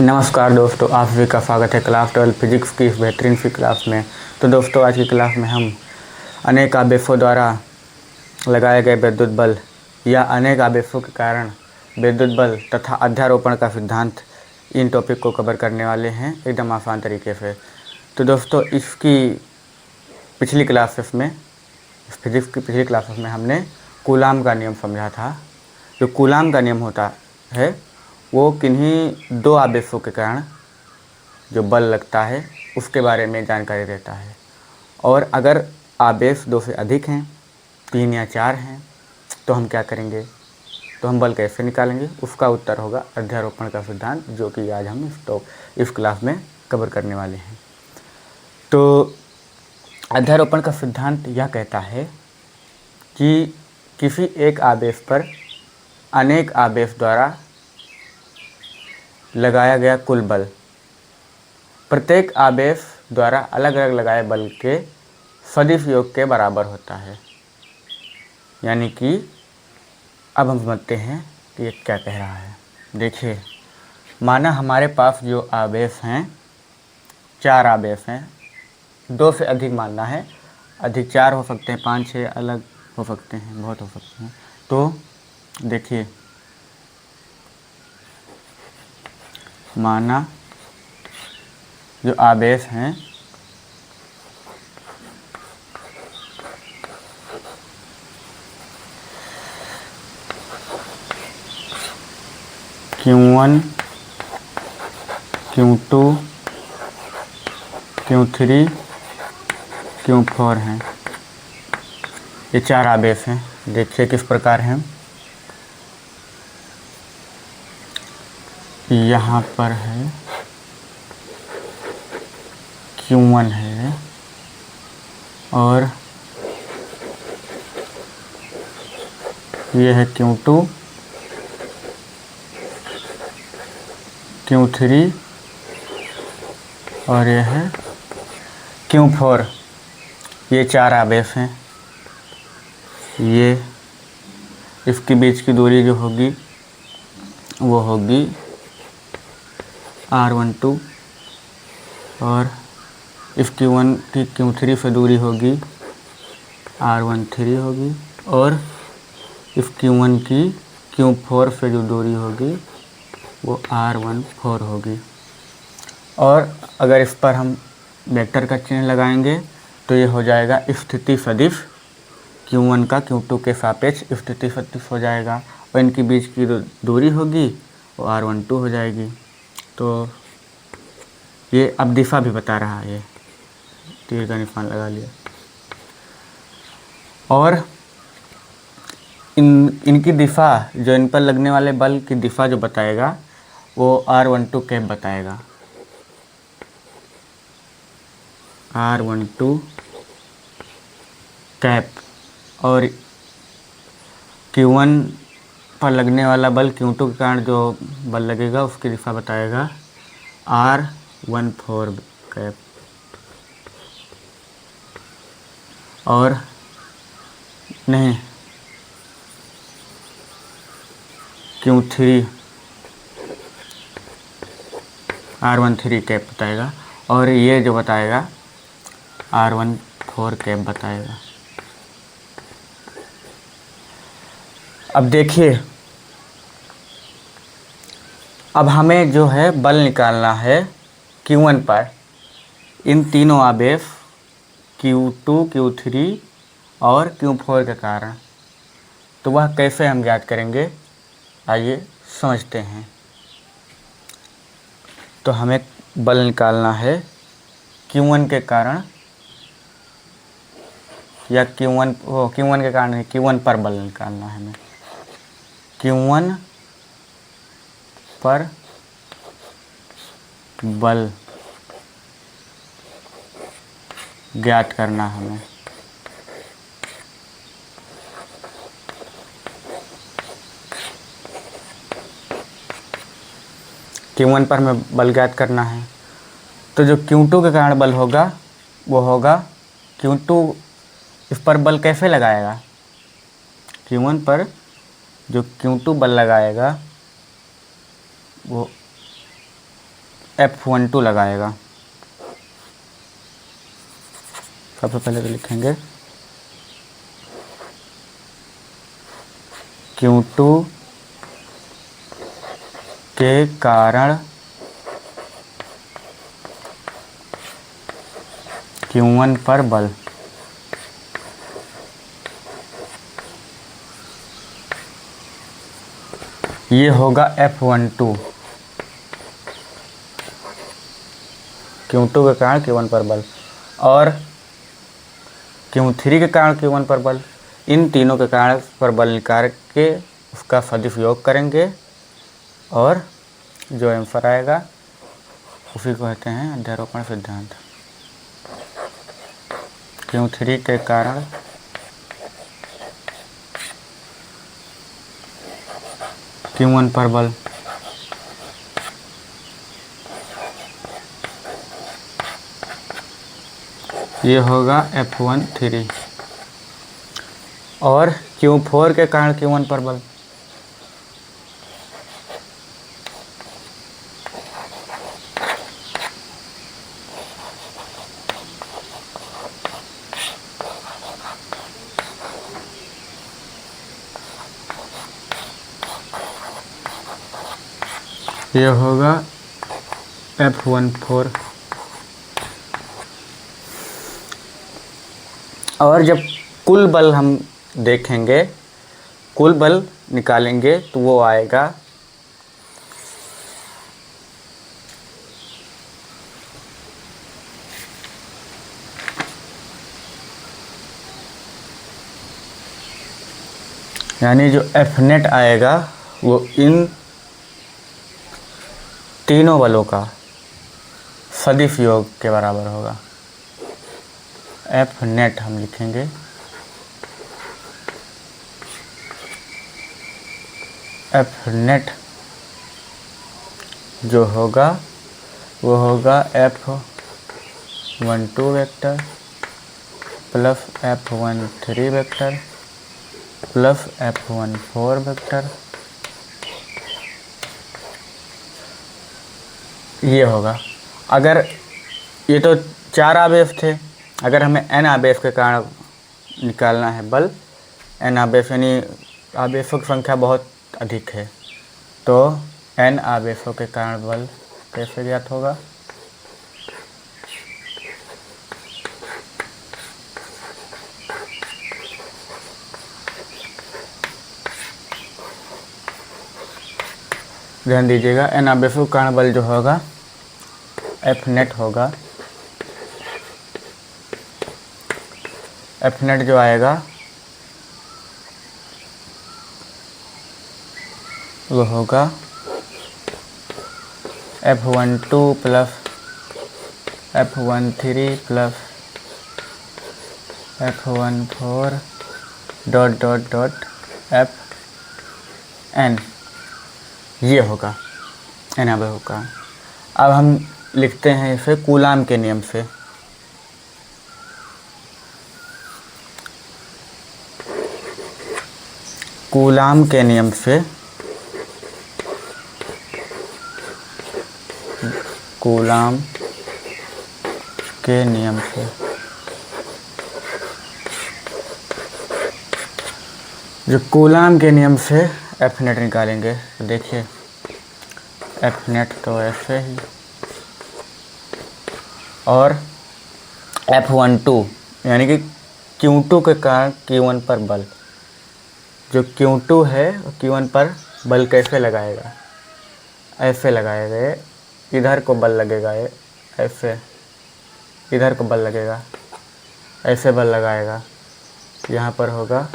नमस्कार दोस्तों, आप सभी का स्वागत है क्लास 12 फिजिक्स की इस बेहतरीन सी क्लास में। तो दोस्तों, आज की क्लास में हम अनेक आवेशों द्वारा लगाए गए विद्युत बल या अनेक आवेशों के कारण विद्युत बल तथा अध्यारोपण का सिद्धांत, इन टॉपिक को कवर करने वाले हैं एकदम आसान तरीके से। तो दोस्तों, इसकी पिछली क्लासेस में, फिजिक्स की पिछली क्लासेस में हमने कूलाम का नियम समझा था। जो कूलाम का नियम होता है वो किन्हीं दो आवेशों के कारण जो बल लगता है उसके बारे में जानकारी देता है। और अगर आवेश दो से अधिक हैं, 3 या 4 हैं, तो हम क्या करेंगे, तो हम बल कैसे निकालेंगे, उसका उत्तर होगा अध्यारोपण का सिद्धांत, जो कि आज हम इस क्लास में कवर करने वाले हैं। तो अध्यारोपण का सिद्धांत यह कहता है कि किसी एक आवेश पर अनेक आवेश द्वारा लगाया गया कुल बल प्रत्येक आवेश द्वारा अलग अलग लगाए बल के सदिश योग के बराबर होता है। यानी कि अब हम समझते हैं कि ये क्या कह रहा है। देखिए, माना हमारे पास जो आवेश हैं, 4 आवेश हैं, 2 से अधिक मानना है, अधिक 4 हो सकते हैं, 5-6 अलग हो सकते हैं, बहुत हो सकते हैं। तो देखिए, माना जो आवेश हैं Q1, Q2, Q3, Q4 हैं। ये 4 आवेश हैं। देखिए किस प्रकार हैं। यहाँ पर है Q1 है और ये है Q2, Q3 और ये है Q4। ये 4 आवेश हैं। ये इसके बीच की दूरी जो होगी वो होगी R12 और इस Q1 की Q3 से दूरी होगी R13 होगी और इस Q1 की Q4 से जो दूरी होगी वो R14 होगी। और अगर इस पर हम वेक्टर का चिन्ह लगाएंगे तो ये हो जाएगा स्थिति सदिश। Q1 का Q2 के सापेक्ष स्थिति सदिश हो जाएगा और इनके बीच की दूरी होगी वो R12 हो जाएगी। तो ये अब दिशा भी बता रहा है, ये तीर का निशान लगा लिया। और इनकी दिशा, जो इन पर लगने वाले बल की दिशा जो बताएगा वो R12 कैप बताएगा। R12 cap. और Q1 पर लगने वाला बल Q2 के कारण जो बल लगेगा उसकी दिशा बताएगा R14 कैप। और नहीं, Q3 R13 कैप बताएगा और ये जो बताएगा R14 कैप बताएगा। अब देखिए, अब हमें जो है बल निकालना है Q1 पर इन तीनों आवेश Q2, Q3 और Q4 के कारण। तो वह कैसे हम ज्ञात करेंगे, आइए समझते हैं। तो हमें बल निकालना है Q1 के कारण, या Q1 के कारण नहीं, Q1 पर बल निकालना है हमें। Q1 पर बल ज्ञात करना हमें। Q1 पर हमें बल ज्ञात करना है। तो जो Q2 के कारण बल होगा वो होगा Q2 इस पर बल कैसे लगाएगा, Q1 पर जो Q2 बल लगाएगा वो F12 लगाएगा। सबसे पहले तो लिखेंगे Q2 के कारण Q1 पर बल। ये होगा F12, Q2 के कारण Q1 पर बल, और Q3 के कारण Q1 पर बल। इन तीनों के कारण पर बल निकाल के उसका सदिश योग करेंगे और जो आंसर आएगा उसी को कहते हैं अध्यारोपण सिद्धांत। Q3 के कारण Q1 पर बल। ये होगा F13, और Q4 के कारण Q1 पर बल। ये होगा F14। और जब कुल बल हम देखेंगे, कुल बल निकालेंगे तो वो आएगा यानी जो F नेट आएगा वो इन तीनों बलों का सदिश योग के बराबर होगा। F नेट हम लिखेंगे F नेट जो होगा वो होगा F12 vector plus F13 vector plus F14 vector. ये होगा। अगर ये तो 4 आवेश थे, अगर हमें n आवेश के कारण निकालना है बल, n आवेश यानी आवेशों की संख्या बहुत अधिक है, तो n आवेशों के कारण बल कैसे ज्ञात होगा? ध्यान दीजिएगा, n आवेशों के कारण बल जो होगा F नेट होगा। F नेट जो आएगा वो होगा F12 plus F13 plus F14 dot dot dot Fn। ये होगा n आवेशों का। अब हम लिखते हैं इसे कूलाम के नियम से। कूलाम के नियम से, कूलाम के नियम से जो कूलाम के नियम से F नेट निकालेंगे तो देखिए F नेट तो ऐसे ही, और F12 यानी कि Q2 के कारण Q1 पर बल। जो Q2 है Q1 पर बल कैसे लगाएगा? ऐसे लगाएगा, इधर को बल लगेगा, ये ऐसे इधर को बल लगेगा, ऐसे बल लगाएगा, यहाँ पर होगा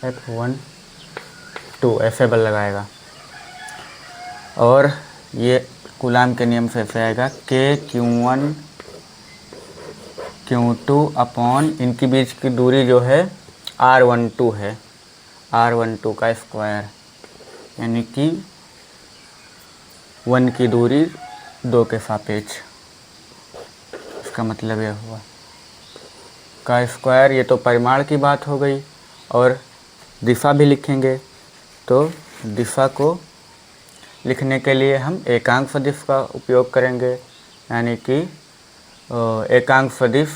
F12 ऐसे बल लगाएगा। और ये कूलाम के नियम से ऐसे आएगा K Q1 Q2 अपॉन इनके बीच की दूरी जो है R12 है, R12 का स्क्वायर, यानी कि 1 की दूरी 2 के सापेक्ष। इसका मतलब यह हुआ का स्क्वायर। ये तो परिमाण की बात हो गई। और दिशा भी लिखेंगे तो दिशा को लिखने के लिए हम एकांक सदिश का उपयोग करेंगे, यानी कि एकांक सदिश,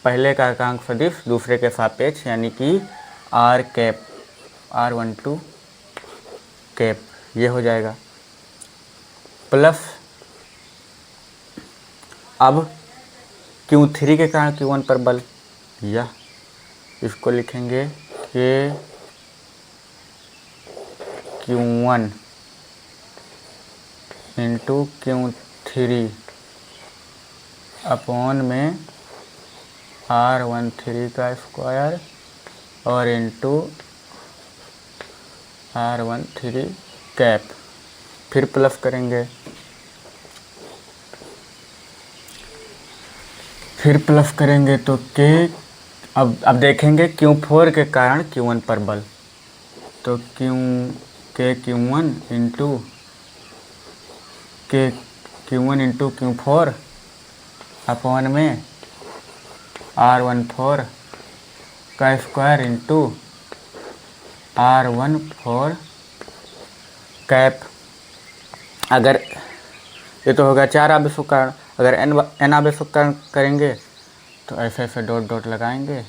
पहले का एकांक सदिश दूसरे के सापेक्ष, यानी कि आर कैप, R12 कैप, ये हो जाएगा। प्लस अब Q3 के कारण Q1 पर बल, यह इसको लिखेंगे कि Q1 इंटू Q3 अपॉन में R13 का स्क्वायर और इंटू R13 कैप, फिर प्लस करेंगे, तो के अब देखेंगे Q4 के कारण Q1 पर बल, तो Q1 इंटू Q4 अपॉन में R14 का स्क्वायर इंटू R14 कैप। अगर ये तो होगा 4 आवेशों कारण, अगर n आवेशों कारण करेंगे तो ऐसे ऐसे डॉट डॉट लगाएंगे,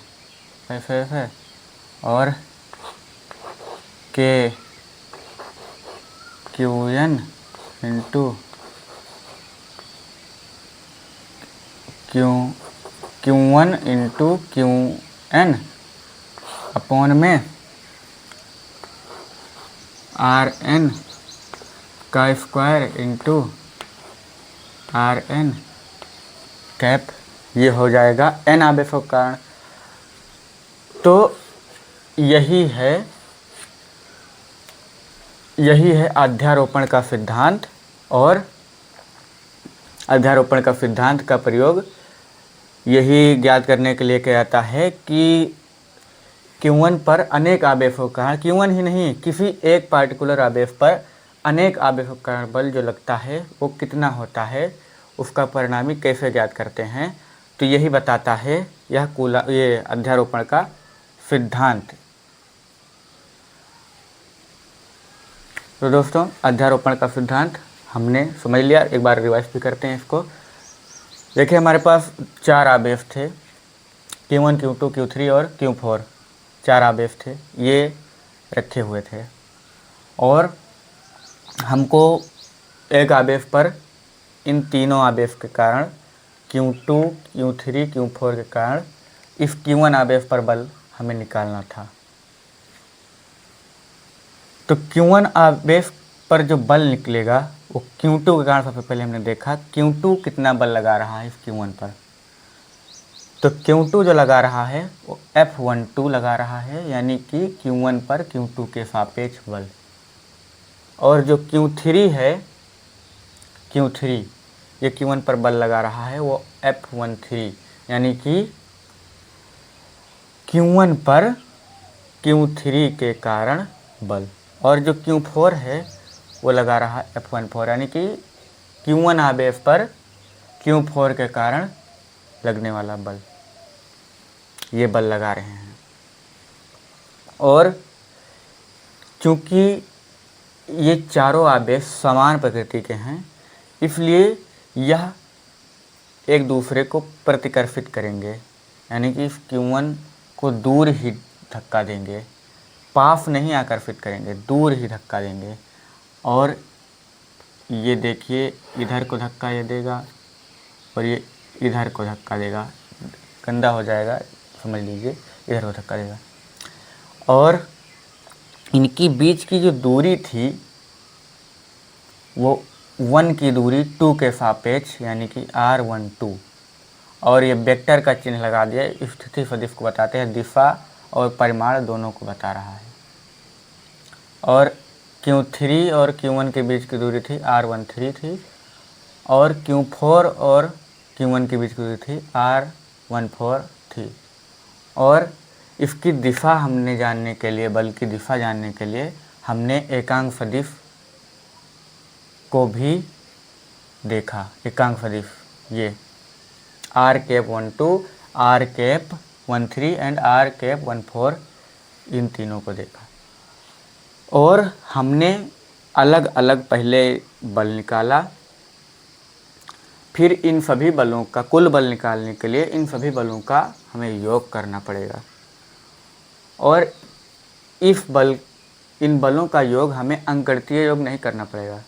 ऐसे ऐसे, और Qn into Q1 into Qn upon में Rn का स्क्वायर इंटू Rn कैप, ये हो जाएगा n आवेशों के कारण। तो यही है अध्यारोपण का सिद्धांत, और अध्यारोपण का सिद्धांत का प्रयोग यही ज्ञात करने के लिए किया जाता है कि Q1 पर अनेक आवेशों का, Q1 ही नहीं, किसी एक पार्टिकुलर आवेश पर अनेक आवेशों का बल जो लगता है वो कितना होता है, उसका परिणामी कैसे ज्ञात करते हैं, तो यही बताता है ये अध्यारोपण का सिद्धांत। तो दोस्तों, अध्यारोपण का सिद्धांत हमने समझ लिया, एक बार रिवाइज भी करते हैं इसको। देखिए, हमारे पास 4 आवेश थे, Q1, Q2, Q3 और Q4, 4 आवेश थे, ये रखे हुए थे, और हमको एक आवेश पर इन तीनों आवेश के कारण Q2, Q3, Q4 के कारण इस Q1 आवेश पर बल हमें निकालना था। तो Q1 आवेश पर जो बल निकलेगा वो Q2 के कारण सबसे पहले हमने देखा Q2 कितना बल लगा रहा है इस Q1 पर। तो Q2 जो लगा रहा है वो F12 लगा रहा है, यानी कि Q1 पर Q2 के सापेक्ष बल। और जो Q3 है, Q3 ये Q1 पर बल लगा रहा है वो F13, यानी कि Q1 पर Q3 के कारण बल। और जो Q4 है वो लगा रहा है F14, यानी कि Q1 आवेश पर Q4 के कारण लगने वाला बल, ये बल लगा रहे हैं। और चूँकि ये चारों आवेश समान प्रकृति के हैं, इसलिए यह एक दूसरे को प्रतिकर्षित करेंगे, यानी कि इस Q1 को दूर ही धक्का देंगे, पास नहीं आकर्षित करेंगे, दूर ही धक्का देंगे। और ये देखिए, इधर को धक्का ये देगा और ये इधर को धक्का देगा, गंदा हो जाएगा, समझ लीजिए, इधर को धक्का देगा। और इनकी बीच की जो दूरी थी वो 1 की दूरी 2 के सापेक्ष, यानी कि R12, और ये वेक्टर का चिन्ह लगा दिया, स्थिति सदिश को बताते हैं, दिशा और परिमाण दोनों को बता रहा है। और Q3 और Q1 के बीच की दूरी थी R13 थी, और Q4 और Q1 के बीच की दूरी थी R14 थी। और इसकी दिशा हमने जानने के लिए, बल की दिशा जानने के लिए हमने एकांक सदिश को भी देखा। एकांक सदिश ये R⁴12, R⁴13 एंड R⁴14, इन तीनों को देखा। और हमने अलग अलग पहले बल निकाला, फिर इन सभी बलों का कुल बल निकालने के लिए इन सभी बलों का हमें योग करना पड़ेगा। और इन बलों का योग हमें अंकगणितीय योग नहीं करना पड़ेगा,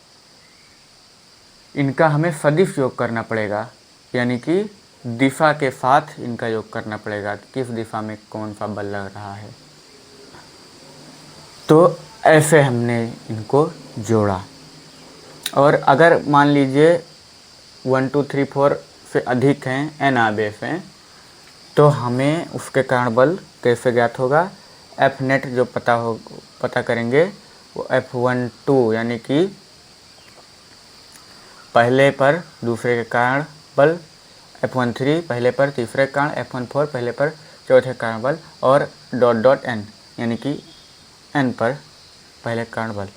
इनका हमें सदिश योग करना पड़ेगा, यानी कि दिशा के साथ इनका योग करना पड़ेगा, किस दिशा में कौन सा बल लग रहा है। तो ऐसे हमने इनको जोड़ा। और अगर मान लीजिए 1 2 3 4 से अधिक हैं, n आवेश हैं, तो हमें उसके कारण बल कैसे ज्ञात होगा। एफ नेट जो पता करेंगे वो F12 यानी कि पहले पर दूसरे के कारण बल, F13 पहले पर तीसरे के कारण, F14 पहले पर चौथे के कारण बल, और डॉट n यानी कि n पर पहले के कारण बल।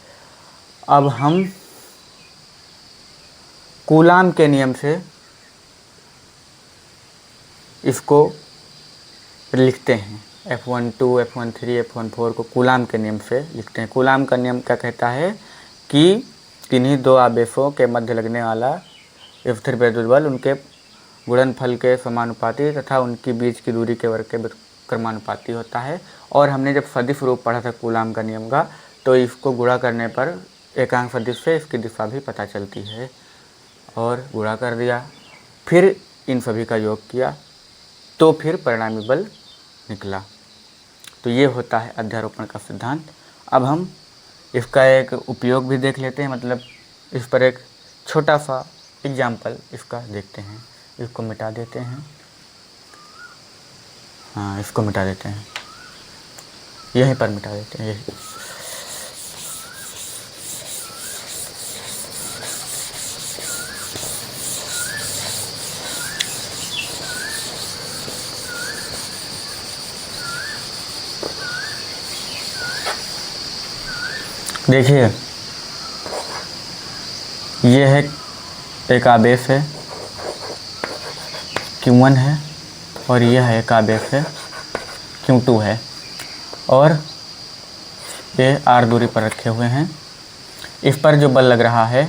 अब हम कूलाम के नियम से इसको लिखते हैं, F12 F13 F14 को कूलाम के नियम से लिखते हैं। कूलाम का नियम क्या कहता है कि किन्हीं दो आवेशों के मध्य लगने वाला स्थिर विद्युत बल उनके गुणनफल के समानुपाती तथा उनकी बीच की दूरी के वर्ग के क्रमानुपाती होता है। और हमने जब सदिश रूप पढ़ा था कूलाम का नियम का, तो इसको गुणा करने पर एकांक सदिश से इसकी दिशा भी पता चलती है। और गुणा कर दिया, फिर इन सभी का योग किया, तो फिर परिणामी बल निकला। तो ये होता है अध्यारोपण का सिद्धांत। अब हम इसका एक उपयोग भी देख लेते हैं, मतलब इस पर एक छोटा सा एग्जाम्पल इसका देखते हैं। इसको मिटा देते हैं, हाँ इसको मिटा देते हैं, यहीं पर मिटा देते हैं, यही। देखिए ये है एक आवेश है Q1 है, और यह है एक आवेश है Q2 है, और ये R दूरी पर रखे हुए हैं। इस पर जो बल लग रहा है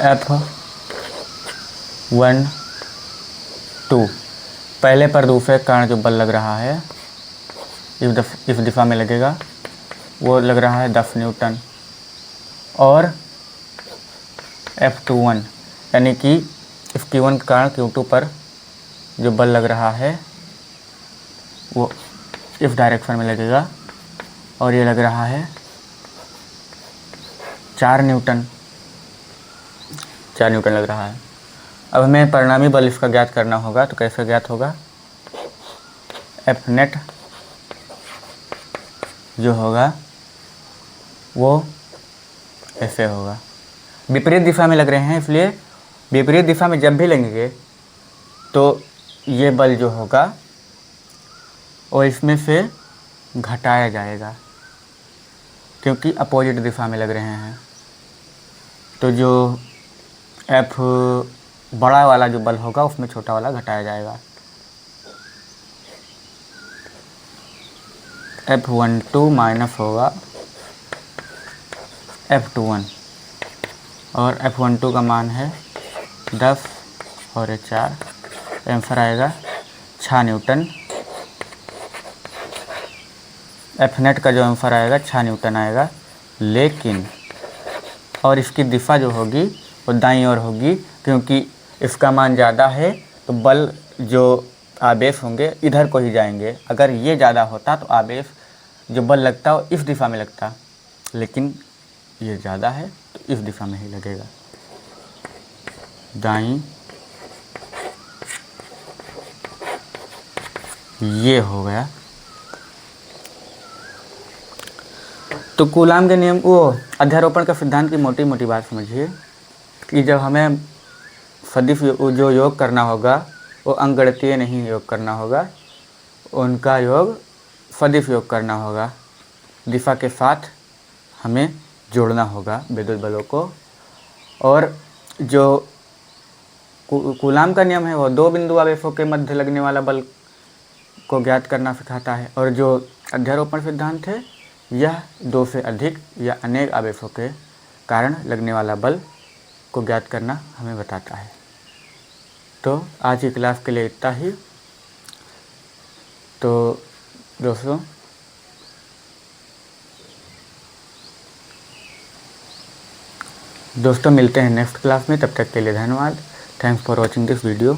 F12, पहले पर दूसरे कारण जो बल लग रहा है इस दिशा में लगेगा, वो लग रहा है 10 न्यूटन। और F21 यानी कि इस Q1 के कारण Q2 पर जो बल लग रहा है वो इस डायरेक्शन में लगेगा, और ये लग रहा है 4 न्यूटन लग रहा है। अब हमें परिणामी बल इसका ज्ञात करना होगा, तो कैसे ज्ञात होगा। F नेट जो होगा वो ऐसे होगा, विपरीत दिशा में लग रहे हैं, इसलिए विपरीत दिशा में जब भी लगेंगे तो ये बल जो होगा वो इसमें से घटाया जाएगा, क्योंकि अपोजिट दिशा में लग रहे हैं। तो जो F बड़ा वाला जो बल होगा उसमें छोटा वाला घटाया जाएगा। F12 माइनस होगा F21, और F12 का मान है 10 और 4, आंसर आएगा 6 न्यूटन। F नेट का जो आंसर आएगा 6 न्यूटन आएगा, लेकिन और इसकी दिशा जो होगी वो दाईं ओर होगी, क्योंकि इसका मान ज़्यादा है तो बल जो आवेश होंगे इधर को ही जाएंगे। अगर ये ज़्यादा होता तो आवेश जो बल लगता वो इस दिशा में लगता, लेकिन ये ज़्यादा है तो इस दिशा में ही लगेगा, दाईं। ये हो गया। तो कूलाम के नियम, वो अध्यारोपण का सिद्धांत की मोटी मोटी बात समझिए कि जब हमें सदिश जो योग करना होगा वो अंकगणितीय नहीं योग करना होगा, उनका योग सदिश योग करना होगा। दिशा के साथ हमें जोड़ना होगा विद्युत बलों को। और जो कूलाम का नियम है वो दो बिंदु आवेशों के मध्य लगने वाला बल को ज्ञात करना सिखाता है, और जो अध्यारोपण सिद्धांत है यह दो से अधिक या अनेक आवेशों के कारण लगने वाला बल को ज्ञात करना हमें बताता है। तो आज की क्लास के लिए इतना ही। तो दोस्तों मिलते हैं नेक्स्ट क्लास में। तब तक के लिए धन्यवाद। Thanks for watching this video.